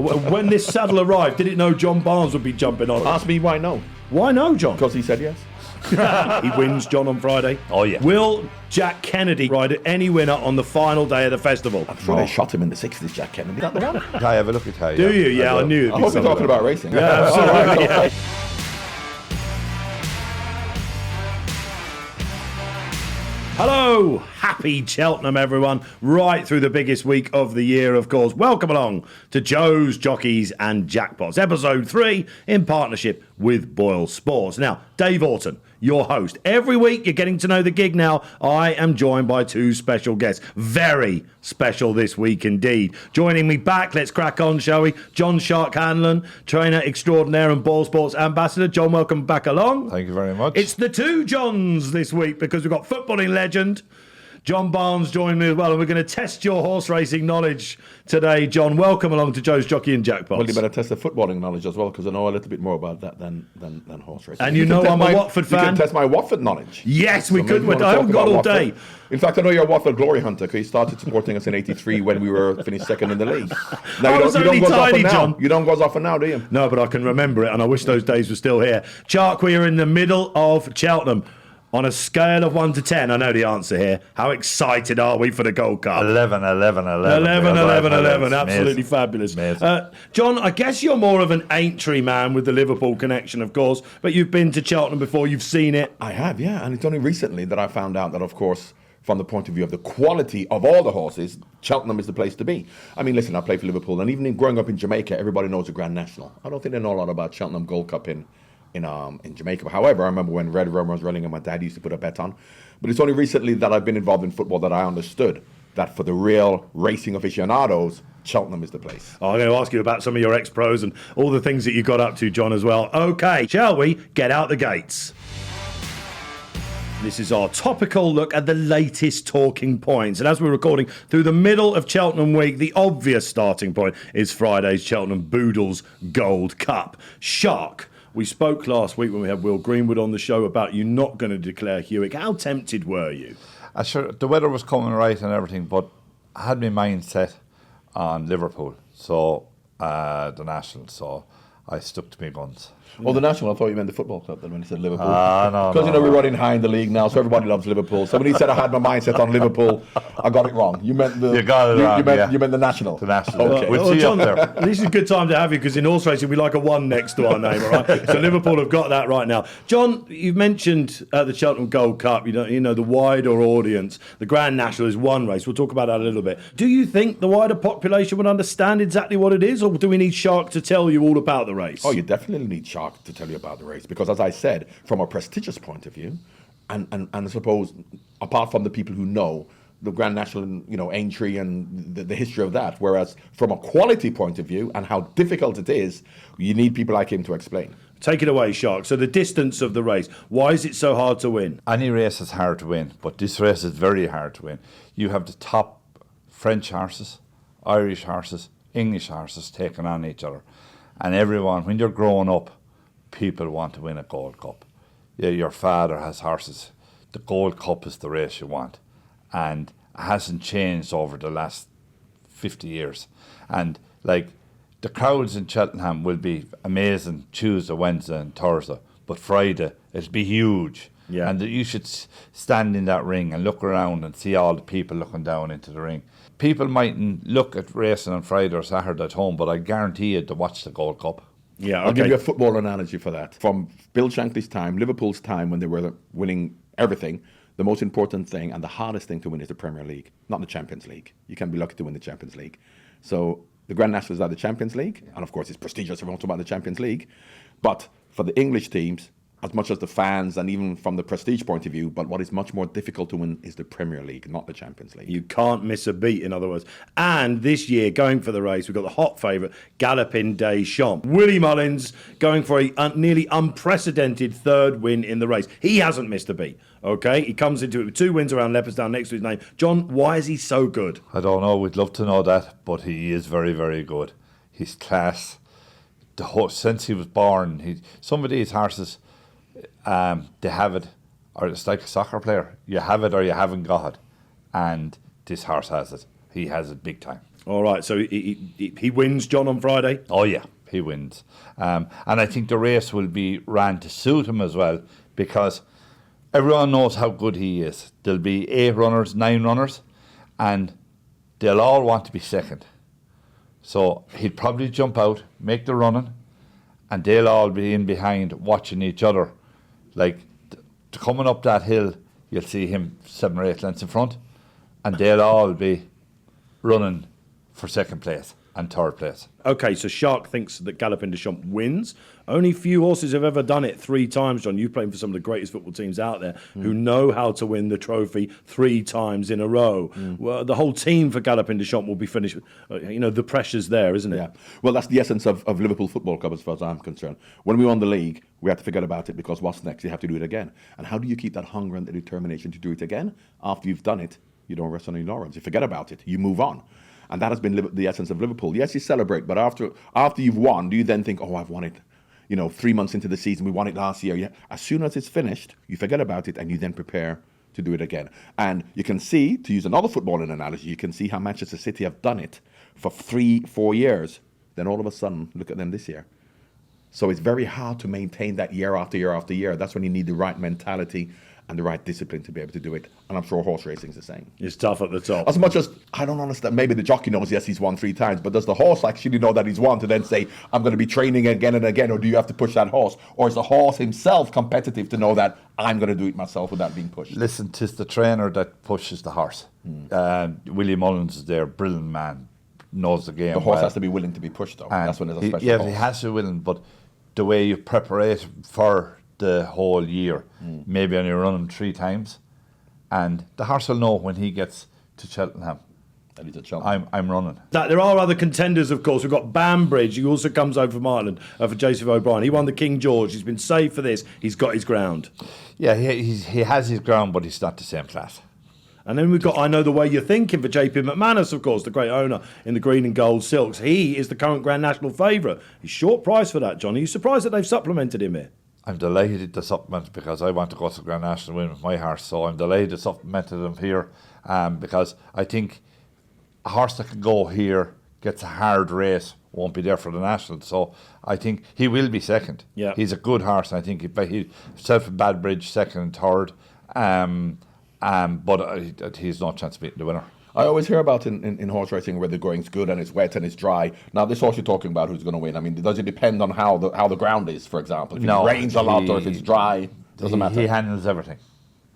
When this saddle arrived, did it know John Barnes would be jumping on it? Ask me why no. Why no, John? Because he said yes. He wins, John, on Friday. Oh, yeah. Will Jack Kennedy ride any winner on the final day of the festival? I'm sure they shot him in the 60s, Jack Kennedy. Is that the one? I have a look at how. Do you? Yeah, I knew it'd I be hope you're something talking about racing. Yeah, absolutely. Yeah. Hello, happy Cheltenham, everyone. Right through the biggest week of the year, of course. Welcome along to Joe's, Jockeys and Jackpots, episode 3 in partnership with Boylesports. Now, Dave Orton, your host. Every week you're getting to know the gig now. I am joined by 2 special guests. Very special this week indeed. Joining me back, let's crack on, shall we? John Shark Hanlon, trainer extraordinaire and Boylesports ambassador. John, welcome back along. Thank you very much. It's the 2 Johns this week because we've got footballing legend John Barnes joined me as well, and we're going to test your horse racing knowledge today. John, welcome along to Joe's Jockey and Jackpots. Well, you better test the footballing knowledge as well, because I know a little bit more about that than horse racing. And you know I'm a Watford fan. You can test my Watford knowledge. Yes, we could. I haven't got all Watford. day. In fact, I know you're a Watford glory hunter, because you started supporting us in '83 when we were finished second in the league. Now, I was only tiny, John. You don't go as often now, do you? No, but I can remember it, and I wish those days were still here. Chark, we are in the middle of Cheltenham. On a scale of 1 to 10, I know the answer here. How excited are we for the Gold Cup? 11. 11. Absolutely fabulous. John, I guess you're more of an Aintree man with the Liverpool connection, of course, but you've been to Cheltenham before, you've seen it. I have, yeah, and it's only recently that I found out that, of course, from the point of view of the quality of all the horses, Cheltenham is the place to be. I mean, listen, I play for Liverpool, and even growing up in Jamaica, everybody knows the Grand National. I don't think they know a lot about Cheltenham Gold Cup in Jamaica. But however, I remember when Red Rum was running and my dad used to put a bet on. But it's only recently that I've been involved in football that I understood that for the real racing aficionados, Cheltenham is the place. I'm going to ask you about some of your ex-pros and all the things that you got up to, John, as well. Okay, shall we get out the gates? This is our topical look at the latest talking points. And as we're recording through the middle of Cheltenham week, the obvious starting point is Friday's Cheltenham Boodles Gold Cup. Shark. We spoke last week when we had Will Greenwood on the show about you not going to declare Hewick. How tempted were you? Sure, the weather was coming right and everything, but I had my mind set on Liverpool, so the National, so I stuck to my guns. Well, the National, I thought you meant the football club then when you said Liverpool. No. Because, we're running high in the league now, so everybody loves Liverpool. So when he said I had my mindset on Liverpool, I got it wrong. You meant the... You got it wrong, you meant the National. The National. Okay. We'll see John, you up there. This is a good time to have you, because in horse racing we like a 1 next to our name, all right? So Liverpool have got that right now. John, you've mentioned the Cheltenham Gold Cup, you know the wider audience. The Grand National is one race. We'll talk about that a little bit. Do you think the wider population would understand exactly what it is, or do we need Shark to tell you all about the race? Oh, you definitely need Shark to tell you about the race, because as I said, from a prestigious point of view, and I suppose apart from the people who know the Grand National and Aintree and the history of that, whereas from a quality point of view and how difficult it is, you need people like him to explain. Take it away, Shark. So the distance of the race, why is it so hard to win? Any race is hard to win, but this race is very hard to win. You have the top French horses, Irish horses, English horses taking on each other, and everyone, when you're growing up, people want to win a Gold Cup. Your father has horses. The Gold Cup is the race you want. And it hasn't changed over the last 50 years. And the crowds in Cheltenham will be amazing Tuesday, Wednesday and Thursday. But Friday, it'll be huge. Yeah. And you should stand in that ring and look around and see all the people looking down into the ring. People mightn't look at racing on Friday or Saturday at home, but I guarantee you to watch the Gold Cup. Yeah, okay. I'll give you a football analogy for that. From Bill Shankly's time, Liverpool's time, when they were winning everything, the most important thing and the hardest thing to win is the Premier League, not the Champions League. You can be lucky to win the Champions League. So the Grand National is now the Champions League, and of course it's prestigious, everyone talks about the Champions League. But for the English teams, as much as the fans and even from the prestige point of view, but what is much more difficult to win is the Premier League, not the Champions League. You can't miss a beat, in other words. And this year, going for the race, we've got the hot favourite, Galopin des Champs. Willie Mullins going for a nearly unprecedented 3rd win in the race. He hasn't missed a beat, okay? He comes into it with 2 wins around Leopardstown next to his name. John, why is he so good? I don't know, we'd love to know that, but he is very, very good. He's class. Since he was born, some of these horses... they have it, or it's like a soccer player. You have it or you haven't got it. And this horse has it. He has it big time. All right, so he wins, John, on Friday? Oh, yeah, he wins. And I think the race will be ran to suit him as well, because everyone knows how good he is. There'll be 8 runners, 9 runners, and they'll all want to be second. So he'd probably jump out, make the running, and they'll all be in behind watching each other. Like, coming up that hill, you'll see him 7 or 8 lengths in front, and they'll all be running for second place and third place. Okay, so Shark thinks that Galopin wins. Only few horses have ever done it 3 times, John. You've played for some of the greatest football teams out there who know how to win the trophy 3 times in a row. Well, the whole team for Galopin will be finished. The pressure's there, isn't it? Yeah. Well, that's the essence of Liverpool Football Club as far as I'm concerned. When we won the league, we had to forget about it, because what's next? You have to do it again. And how do you keep that hunger and the determination to do it again? After you've done it, you don't rest on your laurels. You forget about it. You move on. And that has been the essence of Liverpool. Yes, you celebrate, but after you've won, do you then think, oh, I've won it? 3 months into the season, we won it last year. Yeah. As soon as it's finished, you forget about it and you then prepare to do it again. And you can see, to use another footballing analogy, you can see how Manchester City have done it for 3-4 years. Then all of a sudden, look at them this year. So it's very hard to maintain that year after year after year. That's when you need the right mentality and the right discipline to be able to do it. And I'm sure horse racing is the same. It's tough at the top. As much as I don't understand, maybe the jockey knows, yes, he's won 3 times, but does the horse actually know that he's won to then say, I'm going to be training again and again, or do you have to push that horse? Or is the horse himself competitive to know that I'm going to do it myself without being pushed? Listen, 'tis the trainer that pushes the horse. Willie Mullins is there, brilliant man, knows the game. The horse well. has to be willing to be pushed, though. And that's when there's a special yeah, horse. he has to be willing, but the way you prepare for the whole year, maybe only run him 3 times, and the horse will know when he gets to Cheltenham, And he's a Cheltenham. I'm running. There are other contenders, of course. We've got Banbridge, who also comes over from Ireland, for Joseph O'Brien. He won the King George. He's been saved for this. He's got his ground. Yeah, he has his ground, but he's not the same class. And then we've got I Know the Way You're Thinking for JP McManus, of course, the great owner in the green and gold silks. He is the current Grand National favourite. He's short price for that, John. Are you surprised that they've supplemented him here? I'm delighted to supplement, because I want to go to Grand National win with my horse, so I'm delighted to supplement him here, because I think a horse that can go here, gets a hard race, won't be there for the National, so I think he will be second. Yeah. He's a good horse, and I think he himself and Badbridge second and third, but he's no chance of beating the winner. I always hear about in horse racing where the going's good and it's wet and it's dry. Now, this horse you're talking about, who's going to win? I mean, does it depend on how the ground is, for example? If it rains a lot or if it's dry, doesn't matter. He handles everything.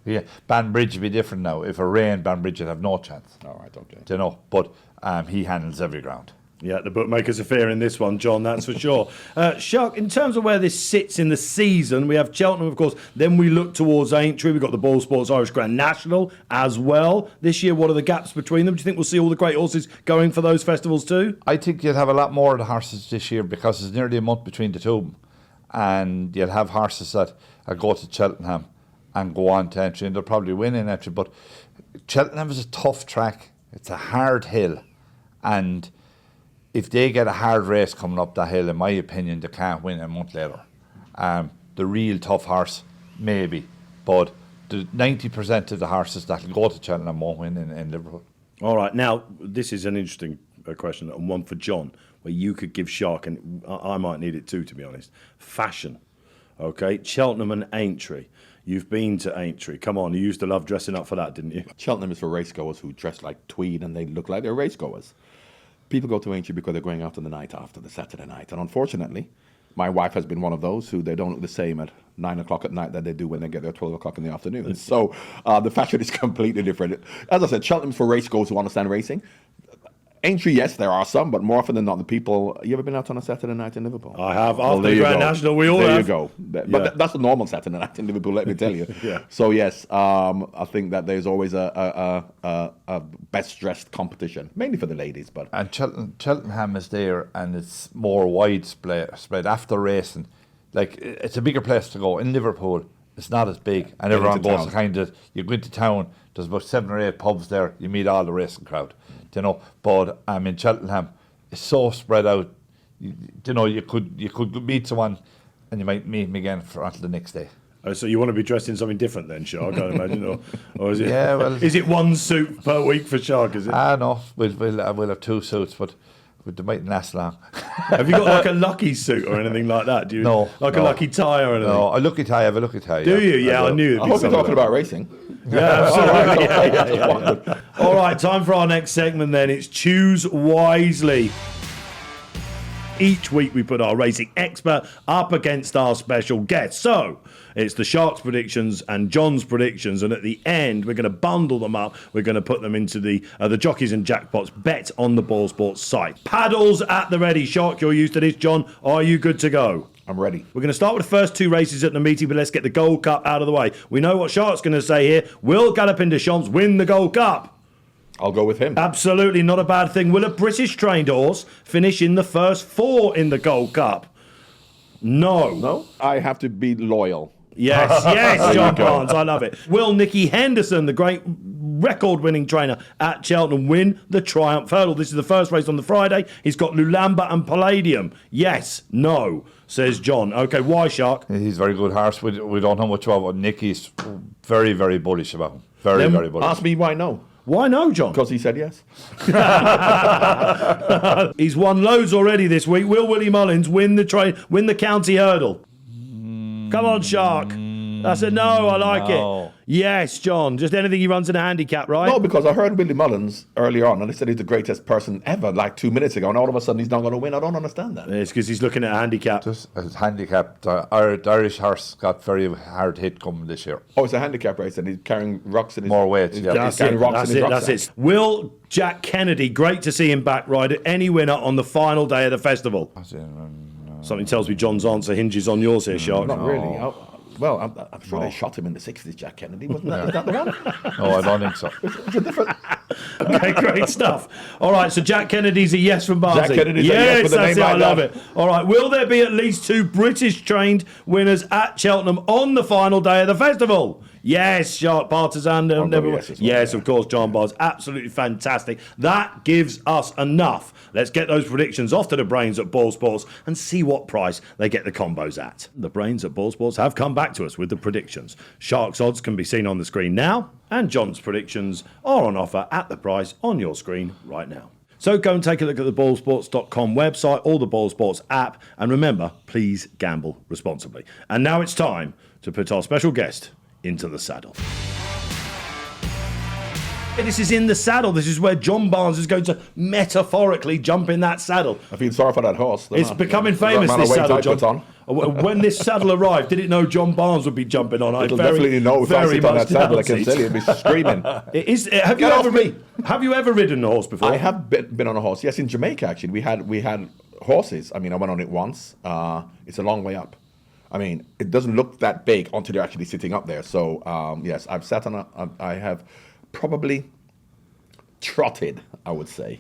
Yeah, Banbridge would be different now. If it rained, Banbridge would have no chance. All right, okay. Do you know? But he handles every ground. Yeah, the bookmakers are fear in this one, John, that's for sure. Shark, in terms of where this sits in the season, we have Cheltenham, of course, then we look towards Aintree. We've got the Boylesports Irish Grand National as well. This year, what are the gaps between them? Do you think we'll see all the great horses going for those festivals too? I think you'll have a lot more of the horses this year, because there's nearly a month between the two of them. And you'll have horses that go to Cheltenham and go on to Aintree, and they'll probably win in Aintree. But Cheltenham is a tough track. It's a hard hill. And if they get a hard race coming up that hill, in my opinion, they can't win a month later. The real tough horse, maybe. But the 90% of the horses that will go to Cheltenham won't win in Liverpool. All right, now, this is an interesting question, and one for John, where you could give Shark, and I might need it too, to be honest, fashion. Okay, Cheltenham and Aintree. You've been to Aintree. Come on, you used to love dressing up for that, didn't you? Cheltenham is for racegoers who dress like tweed and they look like they're racegoers. People go to Aintree because they're going out on the night after, the Saturday night. And unfortunately, my wife has been one of those who they don't look the same at 9 o'clock at night that they do when they get there at 12 o'clock in the afternoon. So the fashion is completely different. As I said, Cheltenham's for racegoers who understand racing. Aintree, yes, there are some, but more often than not, the people... You ever been out on a Saturday night in Liverpool? I have. After the Grand National, we all have. There you go. But that's a normal Saturday night in Liverpool, let me tell you. Yeah. So, yes, I think that there's always a best-dressed competition, mainly for the ladies. But And Cheltenham is there, and it's more widespread after racing. Like, it's a bigger place to go. In Liverpool, it's not as big, and everyone goes kind of... You go into town, there's about 7 or 8 pubs there, you meet all the racing crowd. You know, but in Cheltenham, it's so spread out. You could meet someone, and you might meet him again until the next day. Oh, so you want to be dressed in something different then, Shark, I imagine, or is it? Yeah, well, is it one suit per week for Shark? Is it? No, we'll have 2 suits, but they mightn't last long. Have you got like a lucky suit or anything like that? Do you? No, Like a lucky tie or anything? No, a lucky tie. I have a lucky tie. Do you? Yeah, I knew. I hope you're talking about racing. Yeah, absolutely. Yeah. All right, time for our next segment then. It's Choose Wisely. Each week we put our racing expert up against our special guest. So it's the Sharks predictions and John's predictions, and at the end we're going to bundle them up. We're going to put them into the Jockeys and Jackpots bet on the Boylesports site. Paddles at the ready. Shark, you're used to this. John, are you good to go? I'm ready. We're going to start with the first 2 races at the meeting, but let's get the Gold Cup out of the way. We know what Shark's going to say here. Will Galopin de Champs win the Gold Cup? I'll go with him. Absolutely not a bad thing. Will a British trained horse finish in the first 4 in the Gold Cup? No. No? I have to be loyal. Yes, John Barnes. I love it. Will Nicky Henderson, the great record-winning trainer at Cheltenham, win the Triumph Hurdle? This is the first race on the Friday. He's got Lulamba and Palladium. Yes, no, says John. Okay, why, Shark? He's a very good horse. We don't know much about Nicky's very, very bullish about him. Very bullish. Ask me why no. Why no, John? Because he said yes. He's won loads already this week. Will Willie Mullins win the county hurdle? Come on, Shark. I said no. I like it. Yes, John. Just anything he runs in a handicap, right? No, because I heard Willie Mullins earlier on, and he said he's the greatest person ever, like 2 minutes ago, and all of a sudden he's not going to win. I don't understand that. It's because he's looking at a handicap. Just as handicapped, the Irish horse got very hard hit coming this year. Oh, it's a handicap race, and he's carrying rocks in his... More weight, he's yeah. carrying rocks in his That's it. Will Jack Kennedy, great to see him back rider, any winner on the final day of the festival? Something tells me John's answer hinges on yours here, Shark. Not really. I'm sure they shot him in the 60s, Jack Kennedy. Wasn't that? Is that the one? No, I don't think so. It's a different... Okay, great stuff. All right, so Jack Kennedy's a yes from Barnsley. Jack Kennedy's a yes with the that's name it. I like love that. it. All right, will there be at least 2 British-trained winners at Cheltenham on the final day of the festival? Yes, Shark Partisan. Yes, of course, John Barnes. Absolutely fantastic. That gives us enough. Let's get those predictions off to the brains at Boylesports and see what price they get the combos at. The brains at Boylesports have come back to us with the predictions. Shark's odds can be seen on the screen now, and John's predictions are on offer at the price on your screen right now. So go and take a look at the Boylesports.com website or the Boylesports app, and remember, please gamble responsibly. And now it's time to put our special guest into the saddle. This is in the saddle. This is where John Barnes is going to metaphorically jump in that saddle. I feel sorry for that horse. It's becoming famous, this saddle, John. When this saddle arrived, did it know John Barnes would be jumping on? It'll definitely know if I sit on that saddle. I can tell you, it'll be screaming. Have you ever ridden a horse before? I have been on a horse. Yes, in Jamaica, actually. We had horses. I mean, I went on it once. It's a long way up. I mean, it doesn't look that big until you're actually sitting up there. So, yes, I've sat on I have probably trotted, I would say.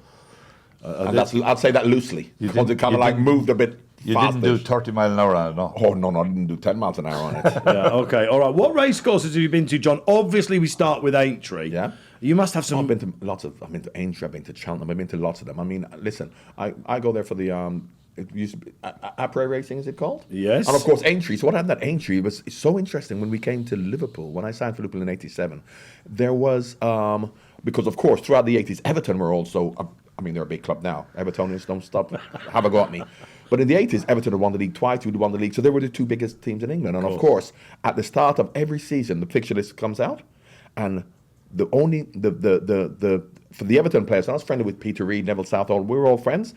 And I'd say that loosely. Because it kind of like moved a bit You faster. didn't do 30 mile an hour on it, no? Oh, no, I didn't do 10 miles an hour on it. Yeah, okay, all right. What race courses have you been to, John? Obviously, we start with Aintree. Yeah. You must have some... I've been to Aintree, I've been to Cheltenham, I've been to lots of them. I mean, listen, I go there for the... it used to be après racing, is it called? Yes. And of course, Aintree. So what happened at Aintree was so interesting when we came to Liverpool, when I signed for Liverpool in '87. There was, because of course, throughout the '80s, Everton were also, I mean, they're a big club now. Evertonians don't stop, have a go at me. But in the '80s, Everton had won the league twice, we'd won the league. So they were the 2 biggest teams in England. And of course, at the start of every season, the fixture list comes out. And for the Everton players, I was friendly with Peter Reid, Neville Southall, we were all friends.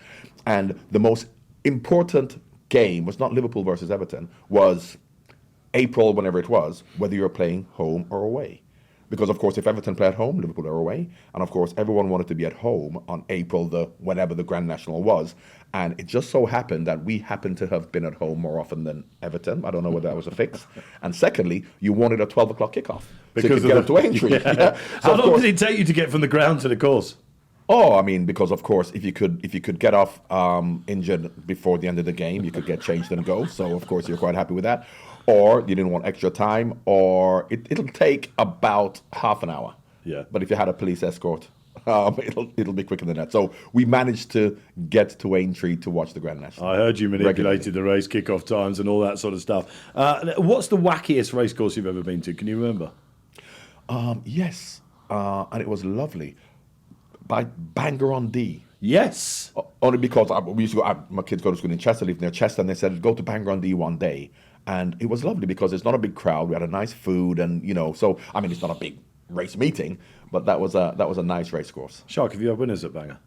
And the most important game was not Liverpool versus Everton, was April, whenever it was, whether you were playing home or away. Because, of course, if Everton play at home, Liverpool are away. And, of course, everyone wanted to be at home on April, whenever the Grand National was. And it just so happened that we happened to have been at home more often than Everton. I don't know whether that was a fix. And secondly, you wanted a 12 o'clock kickoff. So you could get up to Aintree. Yeah. Yeah. So How long did it take you to get from the ground to the course? Oh, I mean, because of course, if you could get off injured before the end of the game, you could get changed and go. So of course, you're quite happy with that. Or you didn't want extra time, or it'll take about half an hour. Yeah. But if you had a police escort, It'll be quicker than that. So we managed to get to Aintree to watch the Grand National. I heard you manipulated the race kickoff times and all that sort of stuff. What's the wackiest racecourse you've ever been to? Can you remember? Yes, and it was lovely. By Bangor-on-Dee. Yes. Only because we used to go. My kids go to school in Chester, live near Chester, and they said go to Bangor-on-Dee one day, and it was lovely because it's not a big crowd. We had a nice food, and so I mean it's not a big race meeting, but that was a nice race course. Shark, have you had winners at Bangor?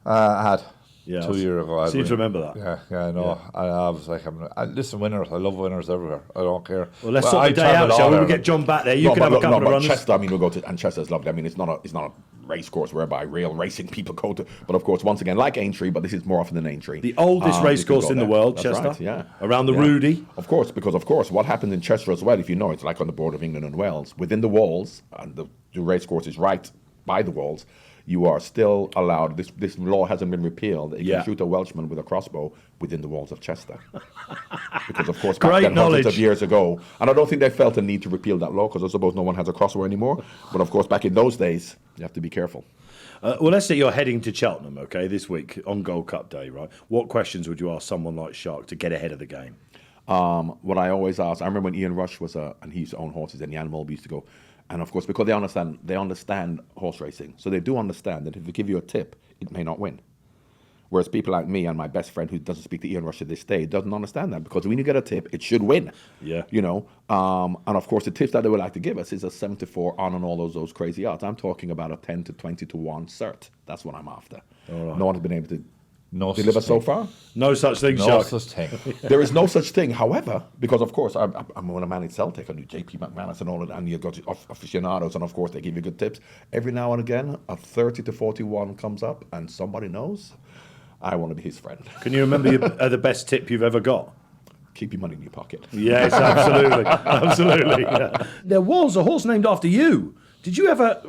I had. Yeah, 2 years ago. I seem to remember that. Yeah, I know. Yeah. I was like, listen, winners. I love winners everywhere. I don't care. Well, let's sort the day out, shall we? We'll get John back there. You can have a couple of runs. Chester, I mean, we'll go to, and Chester's lovely. I mean, it's not a race course whereby real racing people go to, but of course, once again, like Aintree, but this is more often than Aintree. The oldest race course in the world, That's Chester. Right, yeah. Around the Rudy. Of course, because what happens in Chester as well, if you know, it's like on the border of England and Wales, within the walls, and the race course is right by the walls, you are still allowed, this law hasn't been repealed, that you can shoot a Welshman with a crossbow within the walls of Chester. Because, of course, back then, hundreds of years ago, and I don't think they felt a need to repeal that law, because I suppose no one has a crossbow anymore. But, of course, back in those days, you have to be careful. Well, let's say you're heading to Cheltenham, okay, this week on Gold Cup Day, right? What questions would you ask someone like Shark to get ahead of the game? What I always ask, I remember when Ian Rush was, and he used to own horses, and Jan Mulby used to go, and of course, because they understand horse racing, so they do understand that if they give you a tip, it may not win. Whereas people like me and my best friend who doesn't speak to Ian Rush to this day doesn't understand that, because when you get a tip, it should win. Yeah. And of course, the tips that they would like to give us is a 7-4 on and all those crazy odds. I'm talking about a 10 to 20 to 1 cert. That's what I'm after. Right. No one has been able to deliver so far. No such thing, No Shark. such thing. There is no such thing. However, because of course I'm when I manage Celtic, I do JP McManus and all of that, and you go to aficionados, and of course they give you good tips. Every now and again, a 30 to 41 comes up, and somebody knows. I want to be his friend. Can you remember the best tip you've ever got? Keep your money in your pocket. Yes, absolutely. Absolutely. Yeah. There was a horse named after you. Did you ever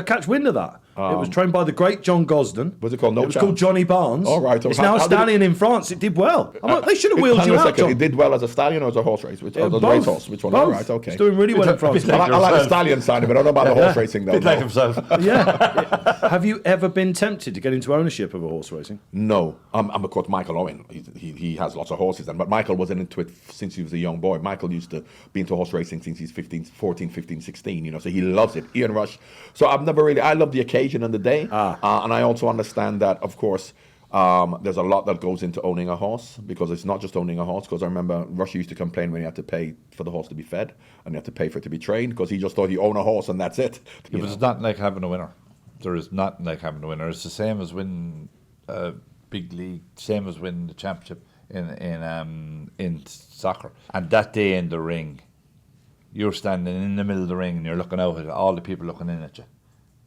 catch wind of that? It was trained by the great John Gosden. Was it called No It was Chance? called Johnny Barnes. All right. It's now a stallion in France. It did well. They should have wheeled Hang you on a out, second. John. It did well as a stallion or as a horse race? Which, or as a Both. racehorse? Which one? Both. All right, okay. It's doing really well in France. I like the stallion side of it. I don't know about the horse racing, though. Bit like No. himself. Yeah. Have you ever been tempted to get into ownership of a horse racing? No. I'm of course Michael Owen. He has lots of horses, but Michael wasn't into it since he was a young boy. Michael used to be into horse racing since he's 14, 15, 16, so he loves it. Ian Rush. So I've never really, I love the occasion and the day. And I also understand that, of course, there's a lot that goes into owning a horse, because it's not just owning a horse. Because I remember Rush used to complain when he had to pay for the horse to be fed and he had to pay for it to be trained, because he just thought you own a horse and that's it. Yeah, but it's not like having a winner. There is nothing like having a winner. It's the same as winning a big league, same as winning the championship in soccer. And that day in the ring, you're standing in the middle of the ring and you're looking out at all the people looking in at you.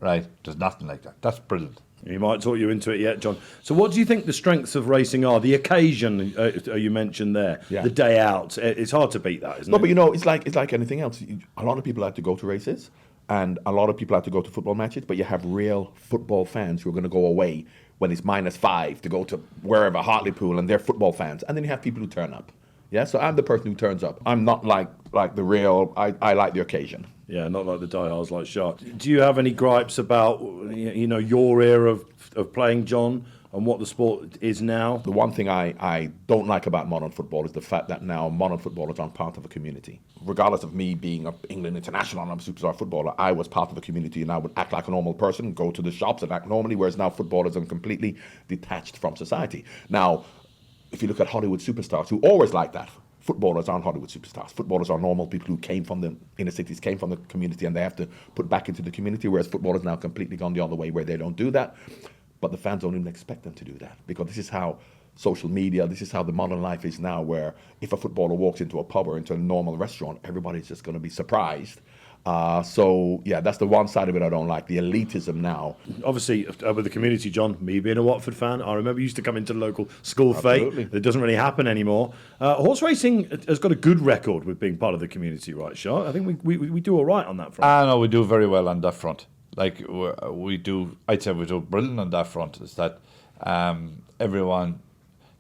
Right? There's nothing like that. That's brilliant. He might talk you into it yet, John. So what do you think the strengths of racing are? The occasion you mentioned there, the day out. It's hard to beat that, isn't it? No, but it's like anything else. A lot of people like to go to races, and a lot of people like to go to football matches, but you have real football fans who are going to go away when it's -5 to go to wherever, Hartlepool, and they're football fans. And then you have people who turn up. Yeah, so I'm the person who turns up. I'm not like the real, I like the occasion. Yeah, not like the diehards like Shark. Do you have any gripes about your era of playing, John, and what the sport is now? The one thing I don't like about modern football is the fact that now modern footballers aren't part of a community. Regardless of me being an England international and I'm a superstar footballer, I was part of a community and I would act like a normal person, go to the shops and act normally, whereas now footballers are completely detached from society. Now, if you look at Hollywood superstars, who always like that, footballers aren't Hollywood superstars. Footballers are normal people who came from the inner cities, came from the community, and they have to put back into the community, whereas footballers now completely gone the other way, where they don't do that. But the fans don't even expect them to do that, because this is how social media, this is how the modern life is now, where if a footballer walks into a pub or into a normal restaurant, everybody's just going to be surprised. So, yeah, that's the one side of it I don't like, the elitism now. Obviously, with the community, John, me being a Watford fan, I remember you used to come into the local school fete. That doesn't really happen anymore. Horse racing has got a good record with being part of the community, right, Shark? I think we do all right on that front. No, we do very well on that front. Like, we do, I'd say we do brilliant on that front. Is that everyone...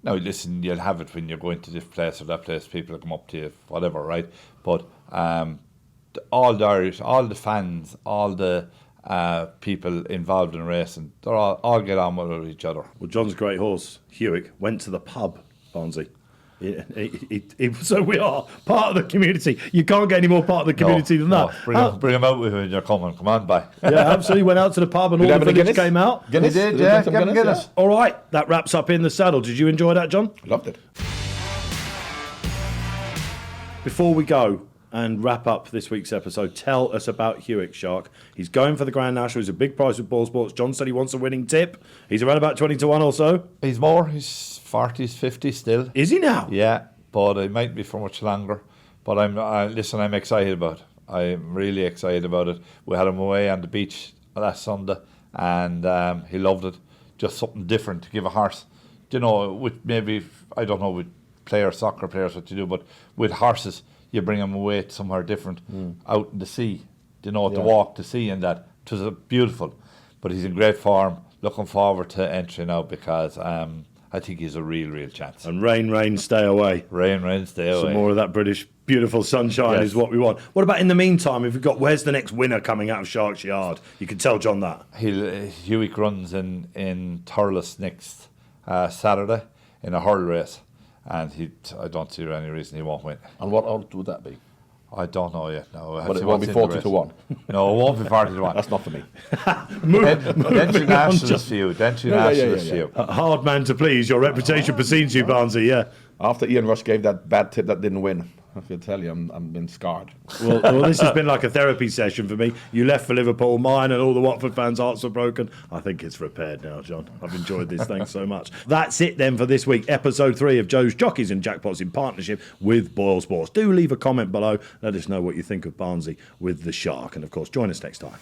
Now, listen, you'll have it when you're going to this place or that place, people will come up to you, whatever, right? But... all the Irish, all the fans, all the people involved in racing. They're all get on with each other. Well, John's great horse, Hewick, went to the pub, Barnesy. So we are part of the community. You can't get any more part of the community than that. Bring him out with you when you're coming. Come on, by. Yeah, absolutely. Went out to the pub and all the village came out. Guinness? He did, yeah. Guinness. All right, that wraps up In the Saddle. Did you enjoy that, John? Loved it. Before we go and wrap up this week's episode, tell us about Hewick, Shark. He's going for the Grand National. He's a big prize with Boylesports. John said he wants a winning tip. He's around about 20 to 1 or so. He's more. He's 40s, 50s still. Is he now? Yeah, but it might be for much longer. But I'm excited about it. I'm really excited about it. We had him away on the beach last Sunday, and he loved it. Just something different to give a horse. You know, with maybe, I don't know, with soccer players, what you do, but with horses, you bring them away to somewhere different, out in the sea, to walk the sea and that. It was beautiful. But he's in great form. Looking forward to entry now because I think he's a real chance. And rain, stay away. Rain, stay away. Some more of that British beautiful sunshine is what we want. What about in the meantime? If we've got, where's the next winner coming out of Shark's Yard? You can tell John that. Hewick runs in Thurles next Saturday in a hurl race. And I don't see any reason he won't win. And what odds would that be? I don't know yet. No, But it won't be 40 to 1. No, it won't be 40 to 1. That's not for me. Dentry Nationalist for you. Dentry Nationalist for you. A hard man to please. Your reputation precedes you, Barnesy, yeah. After Ian Rush gave that bad tip that didn't win, I can tell you, I'm been scarred. Well, this has been like a therapy session for me. You left for Liverpool, mine and all the Watford fans' hearts were broken. I think it's repaired now, John. I've enjoyed this. Thanks so much. That's it then for this week, episode 3 of Joe's Jockeys and Jackpots in partnership with Boylesports. Do leave a comment below. Let us know what you think of Barnesy with the Shark. And of course, join us next time.